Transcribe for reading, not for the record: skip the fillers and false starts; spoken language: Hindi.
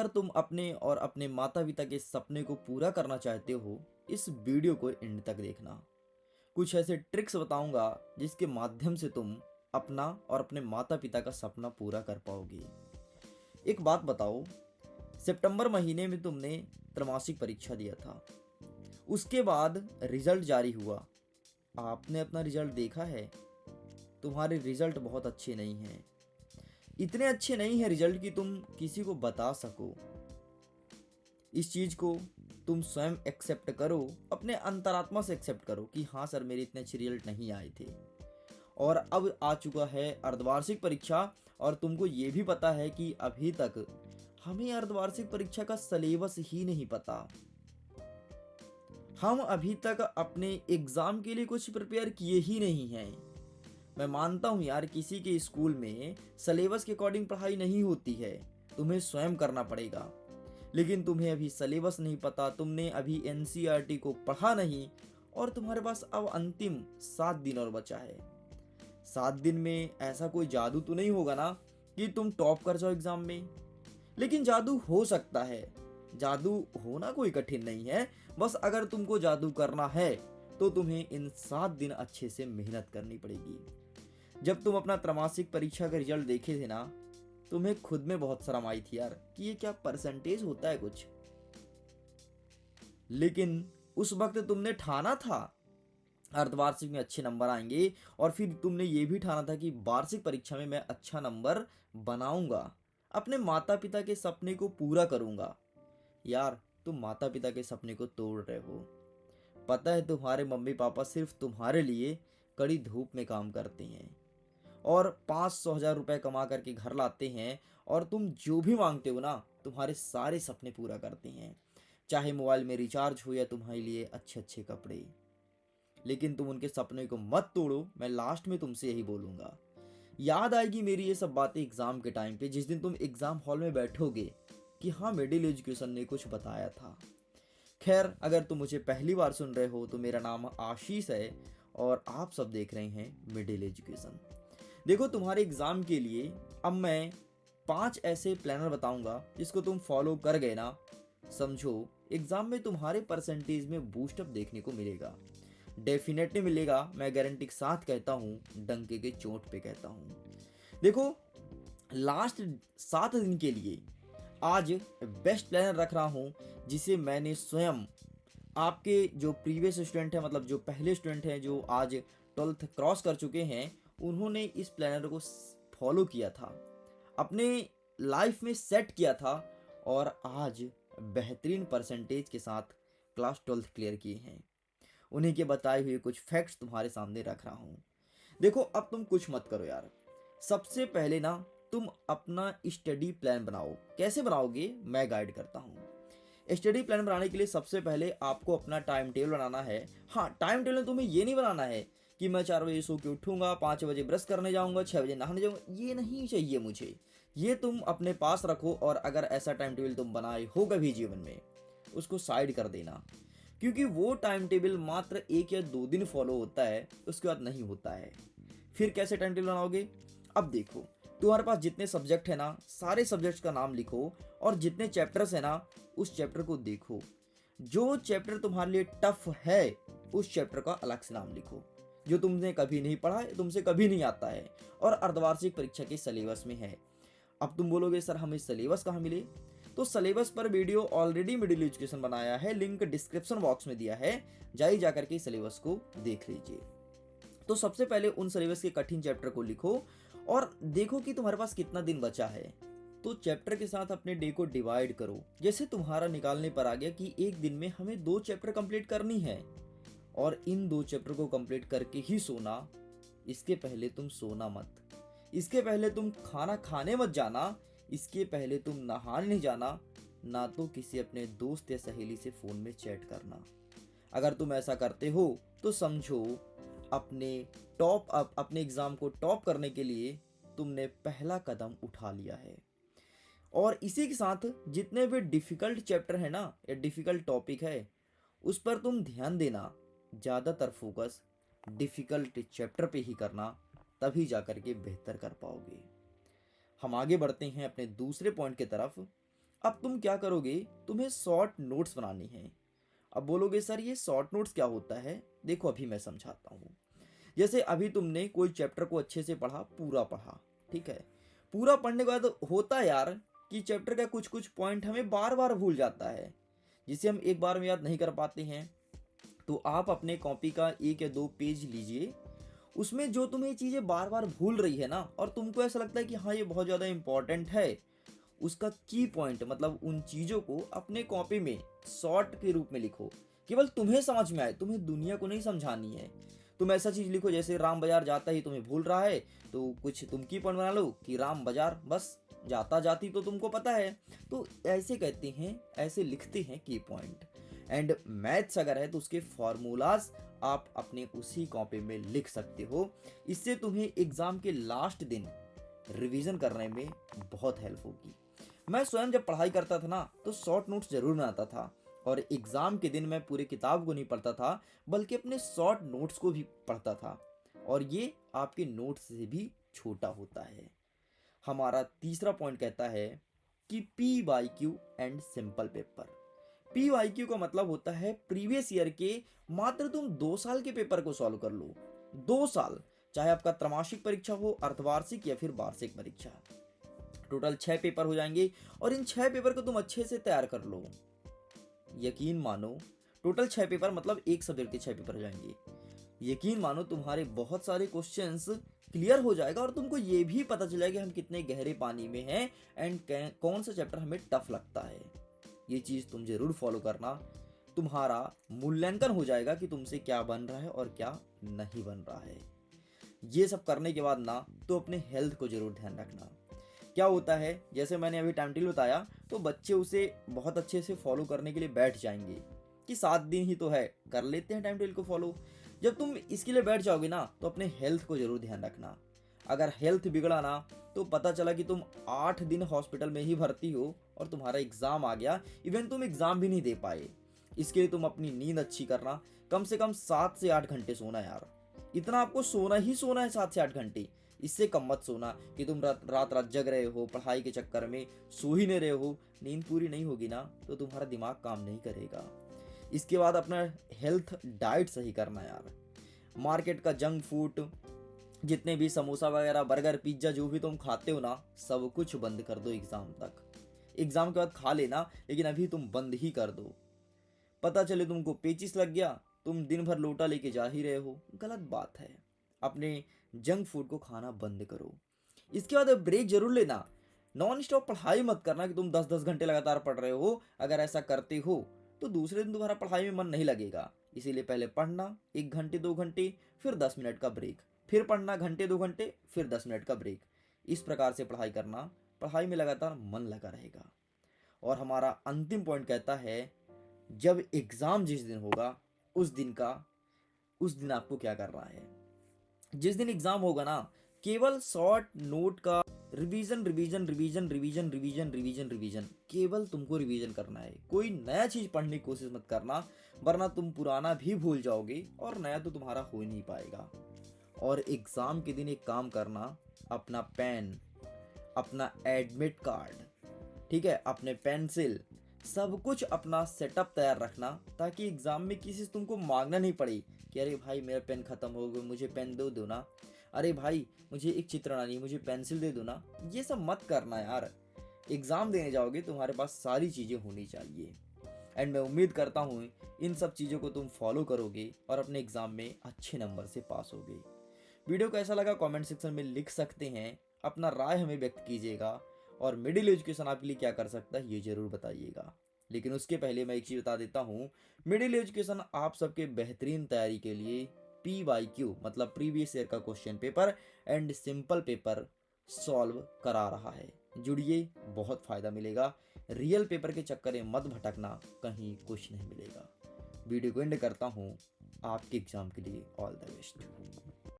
अगर तुम अपने और अपने माता पिता के सपने को पूरा करना चाहते हो, इस वीडियो को एंड तक देखना। कुछ ऐसे ट्रिक्स बताऊंगा जिसके माध्यम से तुम अपना और अपने माता पिता का सपना पूरा कर पाओगे। एक बात बताओ, सितंबर महीने में तुमने त्रैमासिक परीक्षा दिया था, उसके बाद रिजल्ट जारी हुआ। आपने अपना रिजल्ट देखा है? तुम्हारे रिजल्ट बहुत अच्छे नहीं हैं, इतने अच्छे नहीं हैं रिजल्ट कि तुम किसी को बता सको। इस चीज़ को तुम स्वयं एक्सेप्ट करो, अपने अंतरात्मा से एक्सेप्ट करो कि हाँ सर, मेरे इतने अच्छे रिजल्ट नहीं आए थे। और अब आ चुका है अर्धवार्षिक परीक्षा, और तुमको ये भी पता है कि अभी तक हमें अर्धवार्षिक परीक्षा का सिलेबस ही नहीं पता। हम अभी तक अपने एग्ज़ाम के लिए कुछ प्रिपेयर किए ही नहीं हैं। मैं मानता हूँ यार, किसी के स्कूल में सिलेबस के अकॉर्डिंग पढ़ाई नहीं होती है, तुम्हें स्वयं करना पड़ेगा। लेकिन तुम्हें अभी सिलेबस नहीं पता, तुमने अभी एनसीईआरटी को पढ़ा नहीं, और तुम्हारे पास अब अंतिम 7 दिन और बचा है। 7 दिन में ऐसा कोई जादू तो नहीं होगा ना कि तुम टॉप कर जाओ एग्जाम में। लेकिन जादू हो सकता है। जादू होना कोई कठिन नहीं है, बस अगर तुमको जादू करना है तो तुम्हें इन 7 दिन अच्छे से मेहनत करनी पड़ेगी। जब तुम अपना त्रैमासिक परीक्षा का रिजल्ट देखे थे ना, तुम्हें खुद में बहुत शर्म आई थी यार कि ये क्या परसेंटेज होता है कुछ। लेकिन उस वक्त तुमने ठाना था अर्धवार्षिक में अच्छे नंबर आएंगे, और फिर तुमने ये भी ठाना था कि वार्षिक परीक्षा में मैं अच्छा नंबर बनाऊंगा, अपने माता पिता के सपने को पूरा करूंगा। यार, तुम माता पिता के सपने को तोड़ रहे हो। पता है, तुम्हारे मम्मी पापा सिर्फ तुम्हारे लिए कड़ी धूप में काम करते हैं और 500,000 रुपये कमा करके घर लाते हैं, और तुम जो भी मांगते हो ना, तुम्हारे सारे सपने पूरा करते हैं, चाहे मोबाइल में रिचार्ज हो या तुम्हारे लिए अच्छे अच्छे कपड़े। लेकिन तुम उनके सपने को मत तोड़ो। मैं लास्ट में तुमसे यही बोलूँगा। याद आएगी मेरी ये सब बातें एग्ज़ाम के टाइम पे, जिस दिन तुम एग्ज़ाम हॉल में बैठोगे कि हाँ, मिडिल एजुकेशन ने कुछ बताया था। खैर, अगर तुम मुझे पहली बार सुन रहे हो तो मेरा नाम आशीष है, और आप सब देख रहे हैं मिडिल एजुकेशन। देखो, तुम्हारे एग्ज़ाम के लिए अब मैं 5 ऐसे प्लानर बताऊंगा, जिसको तुम फॉलो कर गए ना, समझो एग्ज़ाम में तुम्हारे परसेंटेज में बूस्टअप देखने को मिलेगा। डेफिनेटली मिलेगा, मैं गारंटी के साथ कहता हूँ, डंके के चोट पे कहता हूँ। देखो, लास्ट 7 दिन के लिए आज बेस्ट प्लानर रख रहा हूँ, जिसे मैंने स्वयं आपके जो प्रीवियस स्टूडेंट हैं, मतलब जो पहले स्टूडेंट हैं जो आज 12th क्रॉस कर चुके हैं, उन्होंने इस प्लानर को फॉलो किया था, अपने लाइफ में सेट किया था, और आज बेहतरीन परसेंटेज के साथ क्लास 12th क्लियर किए हैं। उन्हीं के बताए हुए कुछ फैक्ट्स तुम्हारे सामने रख रहा हूँ। देखो, अब तुम कुछ मत करो यार। सबसे पहले ना, तुम अपना स्टडी प्लान बनाओ। कैसे बनाओगे, मैं गाइड करता हूँ। स्टडी प्लान बनाने के लिए सबसे पहले आपको अपना टाइम टेबल बनाना है। हाँ, टाइम टेबल में तुम्हें ये नहीं बनाना है कि मैं 4 बजे सो के उठूंगा, 5 बजे ब्रश करने जाऊंगा, 6 बजे नहाने जाऊंगा। ये नहीं चाहिए मुझे। ये तुम अपने पास रखो, और अगर ऐसा टाइम टेबल तुम बनाए हो कभी जीवन में, उसको साइड कर देना, क्योंकि वो टाइम टेबल मात्र 1 या 2 दिन फॉलो होता है, उसके बाद नहीं होता है। फिर कैसे टाइम टेबल बनाओगे? अब देखो, तुम्हारे पास जितने सब्जेक्ट है ना, सारे सब्जेक्ट्स का नाम लिखो, और जितने चैप्टर्स है ना, उस चैप्टर को देखो। जो चैप्टर तुम्हारे लिए टफ है, उस चैप्टर का अलग से नाम लिखो। जो तुमने कभी नहीं पढ़ा है, तुमसे कभी नहीं आता है, और अर्धवार्षिक परीक्षा के सिलेबस में है। अब तुम बोलोगे सर, हमें सिलेबस कहाँ मिले? तो सिलेबस पर वीडियो ऑलरेडी मिडिल एजुकेशन बनाया है, लिंक डिस्क्रिप्शन बॉक्स में दिया है, जाइए जाकर के सिलेबस को देख लीजिए। तो सबसे पहले उन सिलेबस के कठिन चैप्टर को लिखो, और देखो कि तुम्हारे पास कितना दिन बचा है। तो चैप्टर के साथ अपने डे को डिवाइड करो। जैसे तुम्हारा निकालने पर आ गया कि एक दिन में हमें 2 चैप्टर कंप्लीट करनी है, और इन 2 चैप्टर को कंप्लीट करके ही सोना। इसके पहले तुम सोना मत, इसके पहले तुम खाना खाने मत जाना, इसके पहले तुम नहाने नहीं जाना, ना तो किसी अपने दोस्त या सहेली से फ़ोन में चैट करना। अगर तुम ऐसा करते हो तो समझो अपने एग्ज़ाम को टॉप करने के लिए तुमने पहला कदम उठा लिया है। और इसी के साथ जितने भी डिफ़िकल्ट चैप्टर है ना, या डिफ़िकल्ट टॉपिक है, उस पर तुम ध्यान देना। ज़्यादातर फोकस डिफ़िकल्ट चैप्टर पे ही करना, तभी जाकर के बेहतर कर पाओगे। हम आगे बढ़ते हैं अपने दूसरे पॉइंट की तरफ। अब तुम क्या करोगे, तुम्हें शॉर्ट नोट्स बनानी है। अब बोलोगे सर ये शॉर्ट नोट्स क्या होता है, देखो अभी मैं समझाता हूँ। जैसे अभी तुमने कोई चैप्टर को अच्छे से पढ़ा, पूरा पढ़ा, ठीक है। पूरा पढ़ने के बाद होता है यार कि चैप्टर का कुछ कुछ पॉइंट हमें बार बार भूल जाता है, जिसे हम एक बार में याद नहीं कर पाते हैं। तो आप अपने कॉपी का 1 या 2 पेज लीजिए, उसमें जो तुम्हें चीज़ें बार बार भूल रही है ना, और तुमको ऐसा लगता है कि हाँ ये बहुत ज़्यादा इंपॉर्टेंट है, उसका की पॉइंट मतलब उन चीज़ों को अपने कॉपी में शॉर्ट के रूप में लिखो। केवल तुम्हें समझ में आए, तुम्हें दुनिया को नहीं समझानी है। तुम ऐसा चीज़ लिखो जैसे राम बाजार जाता ही तुम्हें भूल रहा है, तो कुछ तुम की पॉइंट बना लो कि राम बाजार, बस जाता जाती तो तुमको पता है। तो ऐसे कहते हैं, ऐसे लिखते हैं की पॉइंट। एंड मैथ्स अगर है तो उसके फॉर्मूलाज आप अपने उसी कॉपी में लिख सकते हो। इससे तुम्हें एग्जाम के लास्ट दिन रिवीजन करने में बहुत हेल्प होगी। मैं स्वयं जब पढ़ाई करता था ना तो शॉर्ट नोट्स जरूर बनाता था, और एग्जाम के दिन मैं पूरे किताब को नहीं पढ़ता था बल्कि अपने शॉर्ट नोट्स को भी पढ़ता था, और ये आपके नोट्स से भी छोटा होता है। हमारा तीसरा पॉइंट कहता है कि P Y Q and simple paper. P Y Q का मतलब होता है प्रीवियस ईयर के मात्र तुम 2 साल के पेपर को सॉल्व कर लो। 2 साल, चाहे आपका त्रैमासिक परीक्षा हो, अर्धवार्षिक या फिर वार्षिक परीक्षा। टोटल 6 पेपर हो जाएंगे, और इन 6 पेपर को तुम अच्छे से तैयार कर लो। यकीन मानो, टोटल 6 पेपर मतलब एक सब्जेक्ट के 6 पेपर हो जाएंगे। यकीन मानो तुम्हारे बहुत सारे क्वेश्चंस क्लियर हो जाएगा, और तुमको ये भी पता चलेगा कि हम कितने गहरे पानी में हैं एंड कौन सा चैप्टर हमें टफ लगता है। ये चीज़ तुम जरूर फॉलो करना। तुम्हारा मूल्यांकन हो जाएगा कि तुमसे क्या बन रहा है और क्या नहीं बन रहा है। ये सब करने के बाद ना तो अपने हेल्थ को जरूर ध्यान रखना। क्या होता है, जैसे मैंने अभी टाइम टेबल बताया, तो बच्चे उसे बहुत अच्छे से फॉलो करने के लिए बैठ जाएंगे कि 7 दिन ही तो है, कर लेते हैं टाइम टेबल को फॉलो। जब तुम इसके लिए बैठ जाओगे ना तो अपने हेल्थ को जरूर ध्यान रखना। अगर हेल्थ बिगड़ा ना तो पता चला कि तुम 8 दिन हॉस्पिटल में ही भर्ती हो और तुम्हारा एग्जाम आ गया, इवन तुम एग्जाम भी नहीं दे पाए। इसके लिए तुम अपनी नींद अच्छी करना, कम से कम 7 से 8 घंटे सोना यार। इतना आपको सोना ही सोना है, 7 से 8 घंटे। इससे कम मत सोना कि तुम रात रात जग रहे हो पढ़ाई के चक्कर में, सो ही नहीं रहे हो। नींद पूरी नहीं होगी ना तो तुम्हारा दिमाग काम नहीं करेगा। इसके बाद अपना हेल्थ डाइट सही करना यार। मार्केट का जंक फूड, जितने भी समोसा वगैरह, बर्गर, पिज्जा जो भी तुम खाते हो ना, सब कुछ बंद कर दो एग्जाम तक। एग्जाम के बाद खा लेना, लेकिन अभी तुम बंद ही कर दो। पता चले तुमको पेचिस लग गया, तुम दिन भर लोटा लेके जा ही रहे हो, गलत बात है। अपने जंक फूड को खाना बंद करो। इसके बाद ब्रेक जरूर लेना। नॉन स्टॉप पढ़ाई मत करना कि तुम 10-10 घंटे लगातार पढ़ रहे हो। अगर ऐसा करते हो तो दूसरे दिन तुम्हारा पढ़ाई में मन नहीं लगेगा। इसीलिए पहले पढ़ना 1 घंटे 2 घंटे, फिर 10 मिनट का ब्रेक, फिर पढ़ना घंटे 2 घंटे, फिर 10 मिनट का ब्रेक। इस प्रकार से पढ़ाई करना, पढ़ाई में लगातार मन लगा रहेगा। और हमारा अंतिम पॉइंट कहता है, जब एग्जाम जिस दिन होगा उस दिन आपको क्या करना है। जिस दिन एग्जाम होगा ना, केवल शॉर्ट नोट का revision revision revision revision revision revision revision, केवल तुमको रिवीजन करना है। कोई नया चीज पढ़ने की कोशिश मत करना, वरना तुम पुराना भी भूल जाओगे और नया तो तुम्हारा हो ही नहीं पाएगा। और एग्जाम के दिन एक काम करना, अपना पेन, अपना एडमिट कार्ड, ठीक है, अपने पेंसिल, सब कुछ अपना सेटअप तैयार रखना, ताकि एग्जाम में किसी से तुमको मांगना नहीं पड़े कि अरे भाई मेरा पेन खत्म हो गया, मुझे पेन दो दो ना, अरे भाई मुझे एक चित्र बनानी है, मुझे पेंसिल दे दो ना। ये सब मत करना यार। एग्जाम देने जाओगे तुम्हारे पास सारी चीज़ें होनी चाहिए। एंड मैं उम्मीद करता हूँ इन सब चीज़ों को तुम फॉलो करोगे और अपने एग्जाम में अच्छे नंबर से पास होगे। वीडियो कैसा लगा कमेंट सेक्शन में लिख सकते हैं, अपना राय हमें व्यक्त कीजिएगा, और मिडिल एजुकेशन आपके लिए क्या कर सकता है ये जरूर बताइएगा। लेकिन उसके पहले मैं एक चीज़ बता देता हूँ, मिडिल एजुकेशन आप सबके बेहतरीन तैयारी के लिए PYQ मतलब प्रीवियस ईयर का question paper and simple paper solve करा रहा है। जुड़िए, बहुत फ़ायदा मिलेगा। रियल पेपर के चक्कर में मत भटकना, कहीं कुछ नहीं मिलेगा। वीडियो को एंड करता हूँ। आपके एग्ज़ाम के लिए ऑल द बेस्ट।